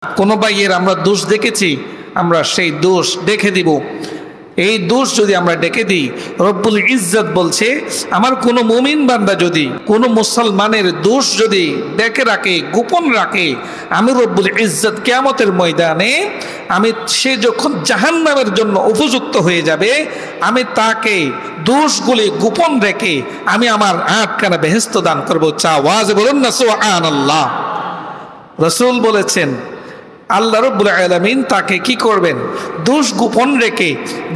কোনো ভাইয়ের আমরা দোষ দেখেছি, আমরা সেই দোষ দেখে দিব। এই দোষ যদি আমরা ডেকে দিই, রব্বুল ইজ্জত বলছে আমার কোনো মুমিন বান্দা যদি কোনো মুসলমানের দোষ যদি ডেকে রাখে, গোপন রাখে, আমি রব্বুল ইজ্জত কিয়ামতের ময়দানে সে যখন জাহান্নামের জন্য উপযুক্ত হয়ে যাবে, আমি তাকে দোষগুলি গোপন রেখে আমি আমার আটখানা বেহেশত দান করবো। আওয়াজ বলুন না সুবহানাল্লাহ। রাসূল বলেছেন আল্লাহ রাব্বুল আলামিন তাকে কি করবেন? দোষ গোপন রেখে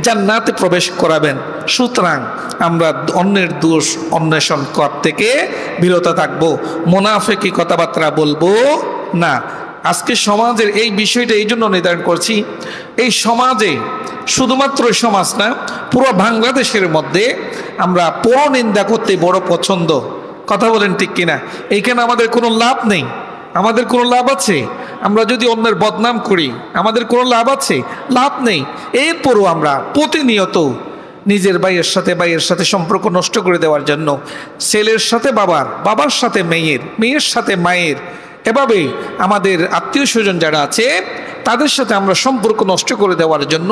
জান্নাতে প্রবেশ করাবেন। সুতরাং আমরা অন্যের দোষ অন্বেষণ করা থেকে বিরত থাকবো, মুনাফিকি কথাবার্তা বলবো না। আজকে সমাজের এই বিষয়টা এই জন্য নির্ধারণ করছি, এই সমাজে শুধুমাত্র সমাজ না, পুরো বাংলাদেশের মধ্যে আমরা পরনিন্দা করতে বড় পছন্দ। কথা বলেন ঠিক কিনা? এইখানে আমাদের কোনো লাভ নেই। আমাদের কোনো লাভ আছে? আমরা যদি অন্যের বদনাম করি আমাদের কোনো লাভ আছে? লাভ নেই। এরপরও আমরা প্রতিনিয়ত নিজের ভাইয়ের সাথে সম্পর্ক নষ্ট করে দেওয়ার জন্য ছেলের সাথে বাবার, বাবার সাথে মেয়ের, মেয়ের সাথে মায়ের, এভাবে আমাদের আত্মীয় স্বজন যারা আছে তাদের সাথে আমরা সম্পর্ক নষ্ট করে দেওয়ার জন্য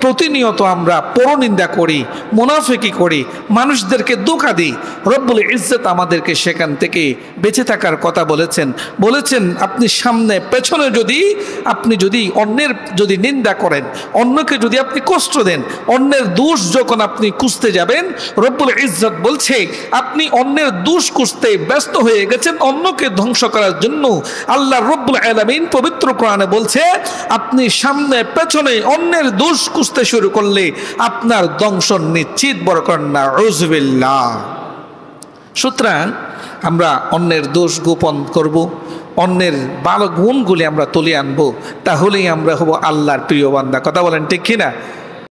প্রতিনিয়ত আমরা পরনিন্দা করি, মুনাফিকি করি, মানুষদেরকে ধোঁকা দিই। রব্বুল ইজ্জত আমাদেরকে সেখান থেকে বেঁচে থাকার কথা বলেছেন আপনি সামনে পেছনে আপনি যদি অন্যের যদি নিন্দা করেন, অন্যকে যদি আপনি কষ্ট দেন, অন্যের দোষ যখন আপনি খুঁজতে যাবেন, রব্বুল ইজ্জত বলছে আপনি অন্যের দোষ খুঁজতে ব্যস্ত হয়ে গেছেন অন্যকে ধ্বংস করার জন্য। আল্লাহ রব্বুল আলামিন পবিত্র কোরআনে বলছে আপনি সামনে পেছনে অন্যের দোষ খুঁজতে শুরু করলে আপনার ধ্বংস নিশ্চিত। বড় করেন না আউযুবিল্লাহ। সুতরাং আমরা অন্যের দোষ গোপন করব, অন্যের ভালো গুণগুলি আমরা তুলে আনবো, তাহলেই আমরা হব আল্লাহর প্রিয় বান্দা। কথা বলেন ঠিক কিনা?